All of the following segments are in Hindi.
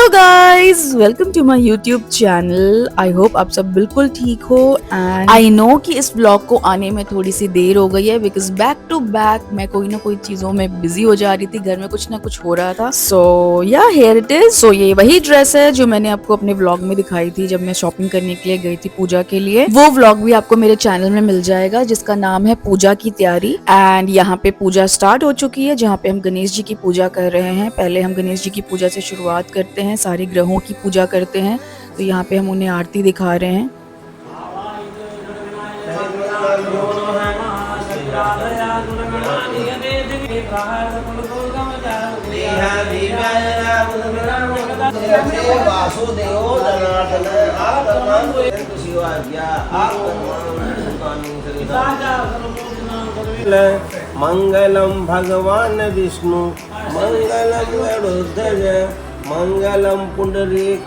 Hello guys, welcome to my YouTube channel. I hope आप सब बिल्कुल ठीक हो एंड आई नो कि इस व्लॉग को आने में थोड़ी सी देर हो गई है बिकॉज बैक टू बैक मैं कोई ना कोई चीजों में बिजी हो जा रही थी। घर में कुछ ना कुछ हो रहा था। सो या हियर इट इज। सो ये वही ड्रेस है जो मैंने आपको अपने व्लॉग में दिखाई थी जब मैं शॉपिंग करने के लिए गई थी पूजा के लिए। वो व्लॉग भी आपको मेरे चैनल में मिल जाएगा जिसका नाम है पूजा की तैयारी। एंड यहाँ पे पूजा स्टार्ट हो चुकी है जहाँ पे हम गणेश जी की पूजा कर रहे हैं। पहले हम गणेश जी की पूजा से शुरुआत करते हैं, सारे ग्रहों की पूजा करते हैं। तो यहाँ पे हम उन्हें आरती दिखा रहे हैं। मंगलम भगवान विष्णु मंगलम गरुड़ध्वज मंगलम पुंडरीक।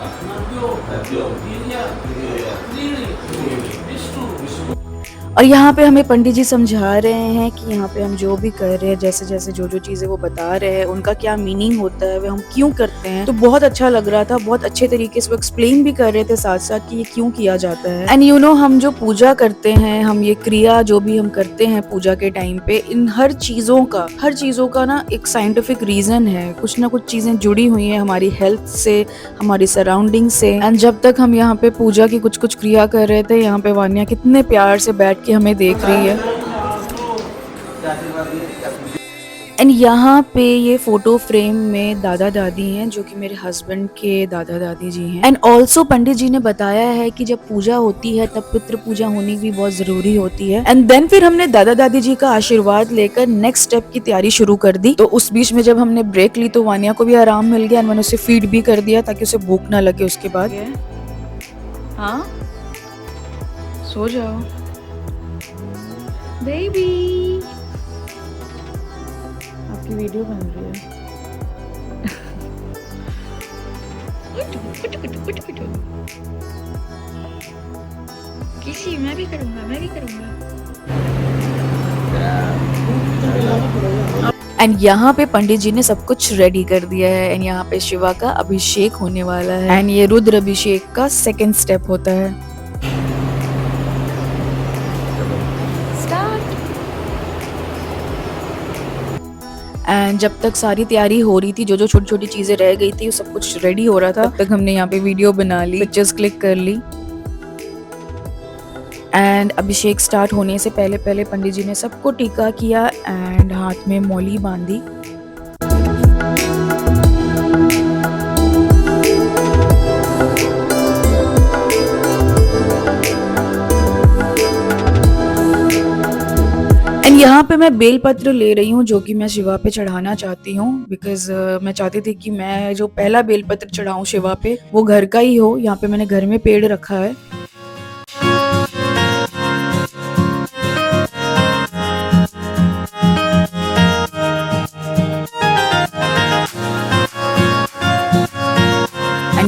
और यहाँ पे हमें पंडित जी समझा रहे हैं कि यहाँ पे हम जो भी कर रहे हैं, जैसे जैसे जो जो चीजें वो बता रहे हैं उनका क्या मीनिंग होता है, वे हम क्यों करते हैं। तो बहुत अच्छा लग रहा था, बहुत अच्छे तरीके से वो एक्सप्लेन भी कर रहे थे साथ साथ कि ये क्यों किया जाता है। एंड यू नो हम जो पूजा करते हैं, हम ये क्रिया जो भी हम करते हैं पूजा के टाइम पे, इन हर चीजों का ना एक साइंटिफिक रीजन है। कुछ ना कुछ चीजें जुड़ी हुई हैं हमारी हेल्थ से, हमारी सराउंडिंग से। एंड जब तक हम यहाँ पे पूजा की कुछ कुछ क्रिया कर रहे थे, यहाँ पे वान्या कितने प्यार से बैठ कि हमें देख रही है। एंड यहाँ पे ये फोटो फ्रेम में दादा दादी हैं जो कि मेरे हस्बैंड के दादा दादी जी हैं। एंड ऑल्सो पंडित जी ने बताया है कि जब पूजा होती है तब पितृ पूजा होनी भी बहुत जरूरी होती है। एंड देन फिर हमने दादा दादी जी का आशीर्वाद लेकर नेक्स्ट स्टेप की तैयारी शुरू कर दी। तो उस बीच में जब हमने ब्रेक ली तो वानिया को भी आराम मिल गया। मैंने उसे फीड भी कर दिया ताकि उसे भूख ना लगे। उसके बाद हाँ सो जाओ बेबी, आपकी वीडियो बन रही है। किसी मैं भी करूंगा। एंड यहाँ पे पंडित जी ने सब कुछ रेडी कर दिया है। एंड यहाँ पे शिवा का अभिषेक होने वाला है। एंड ये रुद्र अभिषेक का सेकंड स्टेप होता है। एंड जब तक सारी तैयारी हो रही थी, जो जो छोटी छोटी चीजें रह गई थी, सब कुछ रेडी हो रहा था, तब तक हमने यहाँ पे वीडियो बना ली, पिक्चर्स क्लिक कर ली। एंड अभिषेक स्टार्ट होने से पहले पहले पंडित जी ने सबको टीका किया एंड हाथ में मौली बांधी। एंड यहाँ पे मैं बेलपत्र ले रही हूँ जो कि मैं शिवा पे चढ़ाना चाहती हूँ बिकॉज मैं चाहती थी कि मैं जो पहला बेलपत्र चढ़ाऊँ शिवा पे वो घर का ही हो। यहाँ पे मैंने घर में पेड़ रखा है।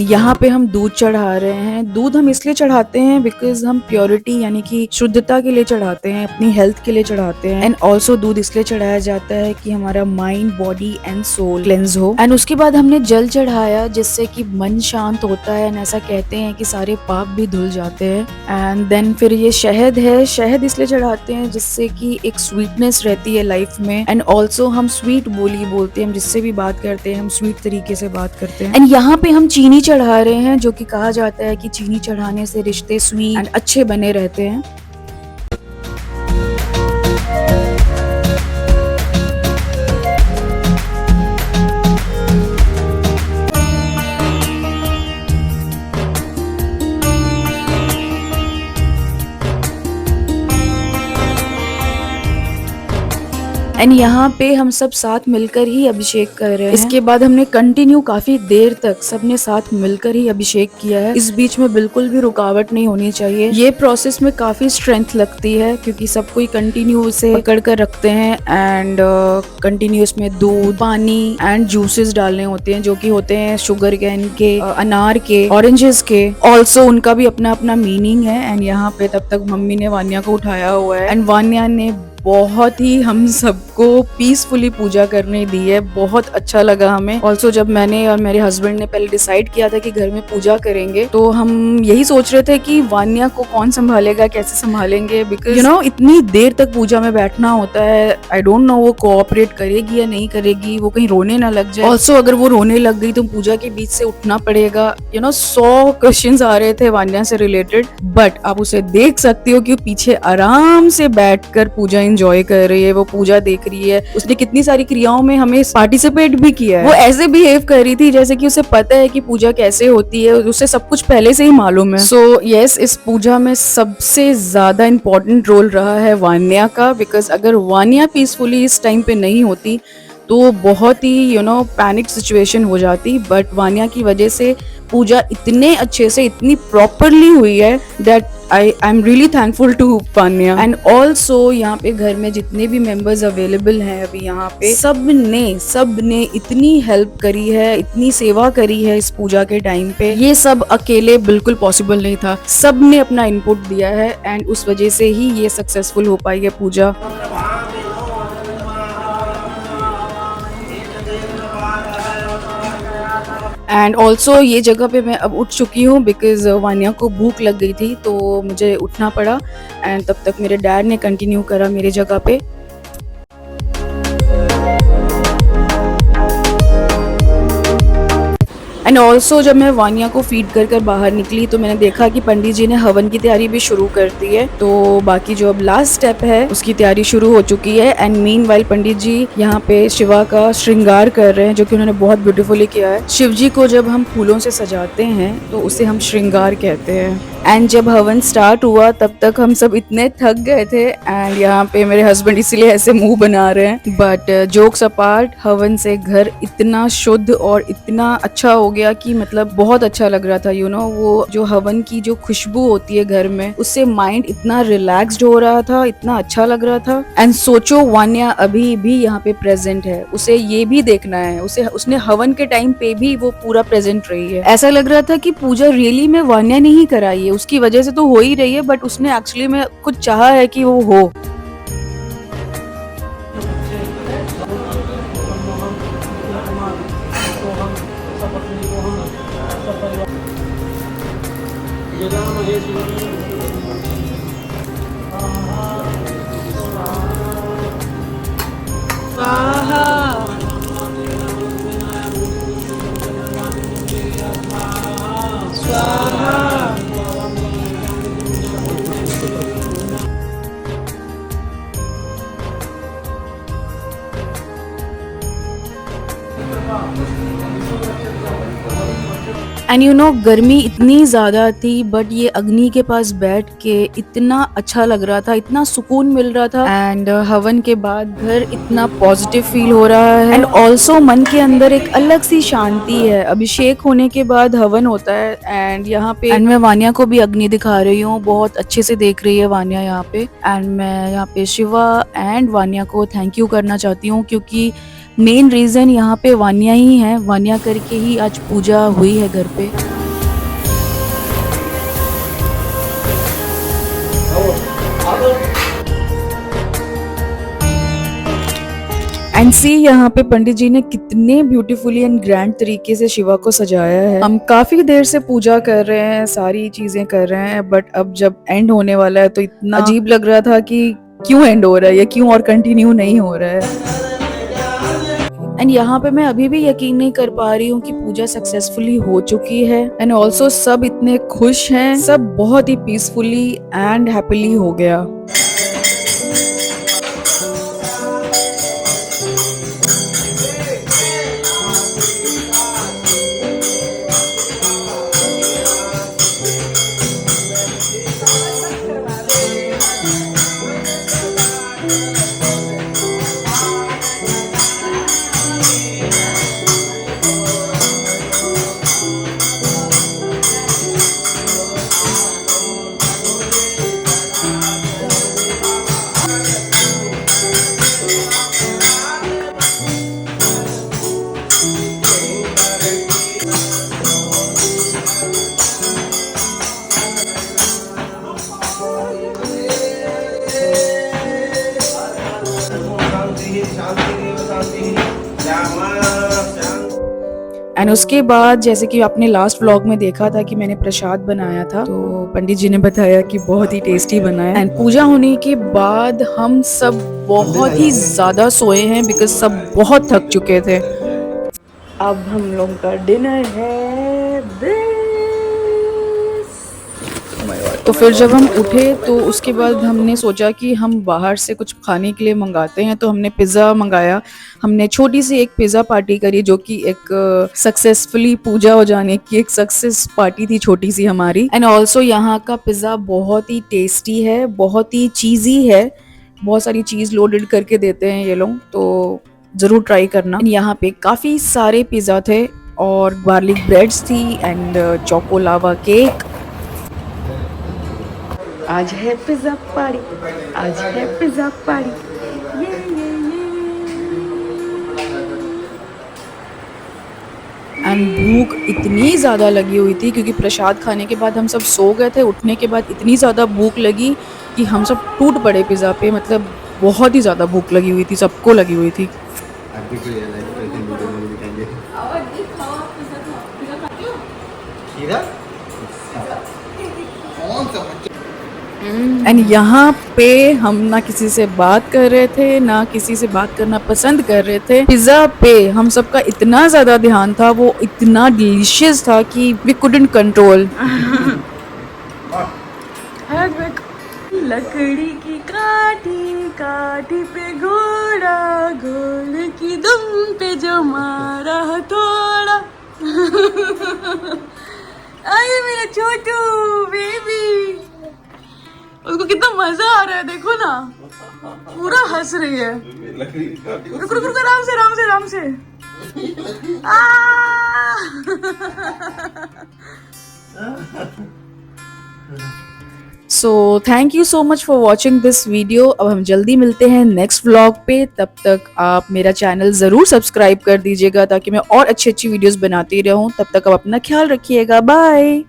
यहाँ पे हम दूध चढ़ा रहे हैं। दूध हम इसलिए चढ़ाते हैं बिकॉज हम प्योरिटी यानी कि शुद्धता के लिए चढ़ाते हैं, अपनी हेल्थ के लिए चढ़ाते हैं। एंड ऑल्सो दूध इसलिए चढ़ाया जाता है कि हमारा mind, body and soul cleanse हो। एंड उसके बाद हमने जल चढ़ाया जिससे कि मन शांत होता है। एंड ऐसा कहते हैं कि सारे पाप भी धुल जाते हैं। एंड देन फिर ये शहद है, शहद इसलिए चढ़ाते हैं जिससे कि एक स्वीटनेस रहती है लाइफ में। एंड ऑल्सो हम स्वीट बोली बोलते हैं, हम जिससे भी बात करते हैं हम स्वीट तरीके से बात करते हैं। एंड यहाँ पे हम चीनी चढ़ा रहे हैं जो कि कहा जाता है कि चीनी चढ़ाने से रिश्ते स्वीट एंड अच्छे बने रहते हैं। एंड यहाँ पे हम सब साथ मिलकर ही अभिषेक कर रहे हैं। इसके बाद हमने कंटिन्यू काफी देर तक सबने साथ मिलकर ही अभिषेक किया है। इस बीच में बिल्कुल भी रुकावट नहीं होनी चाहिए। ये प्रोसेस में काफी स्ट्रेंथ लगती है क्योंकि सब कोई कंटिन्यू उसे पकड़ कर रखते हैं। एंड कंटिन्यूस में दूध, पानी एंड जूसेस डालने होते हैं जो कि होते हैं शुगर कैन के, अनार के, ऑरेंजेस के। ऑल्सो उनका भी अपना अपना मीनिंग है। एंड यहाँ पे तब तक मम्मी ने वान्या को उठाया हुआ है एंड वान्या ने बहुत ही हम सबको पीसफुली पूजा करने दी है, बहुत अच्छा लगा हमें। ऑल्सो जब मैंने और मेरे हस्बैंड ने पहले डिसाइड किया था कि घर में पूजा करेंगे, तो हम यही सोच रहे थे कि वान्या को कौन संभालेगा, कैसे संभालेंगे, बिकॉज इतनी देर तक पूजा में बैठना होता है। आई डोंट नो वो कोऑपरेट करेगी या नहीं करेगी, वो कहीं रोने ना लग जाए। ऑल्सो अगर वो रोने लग गई तो पूजा के बीच से उठना पड़ेगा। 100 क्वेश्चंस आ रहे थे वान्या से रिलेटेड, बट आप उसे देख सकती हो कि वो पीछे आराम से बैठकर पूजा एंजॉय कर रही है, वो पूजा देख रही है। उसने कितनी सारी क्रियाओं में हमें पार्टिसिपेट भी किया है। वो ऐसे बिहेव कर रही थी जैसे कि उसे पता है कि पूजा कैसे होती है, उसे सब कुछ पहले से ही मालूम है। सो यस, इस पूजा में सबसे ज्यादा इम्पोर्टेंट रोल रहा है वान्या का, बिकॉज अगर वान्या पीसफुली इस टाइम पे नहीं होती तो बहुत ही पैनिक सिचुएशन हो जाती। बट वान्या की वजह से पूजा इतने अच्छे से, इतनी प्रॉपरली हुई है that I am really thankful to Vanya. And also यहाँ पे घर में जितने भी मेंबर्स अवेलेबल हैं अभी यहाँ पे, सबने इतनी हेल्प करी है, इतनी सेवा करी है इस पूजा के टाइम पे। ये सब अकेले बिल्कुल पॉसिबल नहीं था, सबने अपना इनपुट दिया है एंड उस वजह से ही ये सक्सेसफुल हो पाई है पूजा। एंड ऑल्सो ये जगह पे मैं अब उठ चुकी हूँ बिकॉज वान्या को भूख लग गई थी, तो मुझे उठना पड़ा। एंड तब तक मेरे डैड ने कंटिन्यू करा मेरी जगह पे। एंड ऑल्सो जब मैं वान्या को फीड कर बाहर निकली तो मैंने देखा कि पंडित जी ने हवन की तैयारी भी शुरू कर दी है। तो बाकी जो अब लास्ट स्टेप है उसकी तैयारी शुरू हो चुकी है। एंड मीनवाइल पंडित जी यहाँ पे शिवा का श्रृंगार कर रहे हैं, जो कि उन्होंने बहुत ब्यूटीफुली किया है। शिव जी को जब हम फूलों से सजाते हैं तो उसे हम श्रृंगार कहते हैं। एंड जब हवन स्टार्ट हुआ तब तक हम सब इतने थक गए थे एंड यहाँ पे मेरे हस्बैंड इसीलिए ऐसे मुंह बना रहे हैं। बट जोक्स अपार्ट, हवन से घर इतना शुद्ध और इतना अच्छा हो गया कि मतलब बहुत अच्छा लग रहा था। वो जो हवन की जो खुशबू होती है घर में, उससे माइंड इतना रिलैक्स्ड हो रहा था, इतना अच्छा लग रहा था। एंड सोचो वान्या अभी भी यहाँ पे प्रेजेंट है, उसे ये भी देखना है, उसने हवन के टाइम पे भी वो पूरा प्रेजेंट रही है। ऐसा लग रहा था कि पूजा रियली में वान्या ने ही कराई है, उसकी वजह से तो हो ही रही है, बट उसने एक्चुअली में कुछ चाहा है कि वो हो। एंड गर्मी इतनी ज्यादा थी, बट ये अग्नि के पास बैठ के इतना अच्छा लग रहा था, इतना सुकून मिल रहा था। एंड हवन के बाद घर इतना पॉजिटिव फील हो रहा है। एंड ऑल्सो मन के अंदर एक अलग सी शांति है। अभिषेक होने के बाद हवन होता है एंड यहाँ पे एंड मैं वान्या को भी अग्नि दिखा रही हूँ, बहुत अच्छे से देख रही है वान्या यहाँ पे। एंड मैं यहाँ पे शिवा एंड वान्या को थैंक यू करना चाहती हूँ, क्योंकि मेन रीजन यहाँ पे वान्या ही है। वान्या करके ही आज पूजा हुई है घर पे। एंड सी यहाँ पे पंडित जी ने कितने ब्यूटीफुली एंड ग्रैंड तरीके से शिवा को सजाया है। हम काफी देर से पूजा कर रहे हैं, सारी चीजें कर रहे हैं, बट अब जब एंड होने वाला है तो इतना अजीब लग रहा था कि क्यों एंड हो रहा है या क्यों और कंटिन्यू नहीं हो रहा है। एंड यहाँ पे मैं अभी भी यकीन नहीं कर पा रही हूँ कि पूजा सक्सेसफुली हो चुकी है। एंड ऑल्सो सब इतने खुश हैं, सब बहुत ही पीसफुली एंड हैप्पीली हो गया। एंड उसके बाद जैसे कि आपने लास्ट व्लॉग में देखा था कि मैंने प्रसाद बनाया था, तो पंडित जी ने बताया कि बहुत ही टेस्टी बना है। एंड पूजा होने के बाद हम सब बहुत ही ज्यादा सोए हैं बिकॉज सब बहुत थक चुके थे। अब हम लोग का डिनर है तो फिर जब हम उठे तो उसके बाद हमने सोचा कि हम बाहर से कुछ खाने के लिए मंगाते हैं, तो हमने पिज़्ज़ा मंगाया। हमने छोटी सी एक पिज़्ज़ा पार्टी करी जो कि एक सक्सेसफुली पूजा हो जाने की एक सक्सेस पार्टी थी छोटी सी हमारी। एंड ऑल्सो यहाँ का पिज़्ज़ा बहुत ही टेस्टी है, बहुत ही चीज़ी है, बहुत सारी चीज़ लोडेड करके देते हैं ये लोग, तो ज़रूर ट्राई करना। यहाँ पे काफ़ी सारे पिज़्ज़ा थे और गार्लिक ब्रेड्स थी एंड चोको लावा केक। आज है पिज़्ज़ा पार्टी, आज है पिज़्ज़ा पार्टी, ये। एंड भूख इतनी ज़्यादा लगी हुई थी क्योंकि प्रसाद खाने के बाद हम सब सो गए थे। उठने के बाद इतनी ज़्यादा भूख लगी कि हम सब टूट पड़े पिज़्ज़ा पे, मतलब बहुत ही ज़्यादा भूख लगी हुई थी, सबको लगी हुई थी। एंड यहाँ पे हम ना किसी से बात कर रहे थे, ना किसी से बात करना पसंद कर रहे थे। पिज्जा पे हम सबका इतना ज्यादा ध्यान था, वो इतना डिलीशियस था कि वी कुडंट कंट्रोल। लकड़ी की काठी, काठी पे घोड़ा, घोड़े की दुम पे जो मारा थोड़ा। अरे मेरा छोटू बेबी, उसको कितना मजा आ रहा है, देखो ना, पूरा हंस रही है। रुक रुक रुक, आराम से आराम से आराम से। So thank you so much for watching this video. अब हम जल्दी मिलते हैं नेक्स्ट व्लॉग पे, तब तक आप मेरा चैनल ज़रूर सब्सक्राइब कर दीजिएगा ताकि मैं और अच्छी अच्छी वीडियोस बनाती रहूं। तब तक आप अपना ख्याल रखिएगा, बाय।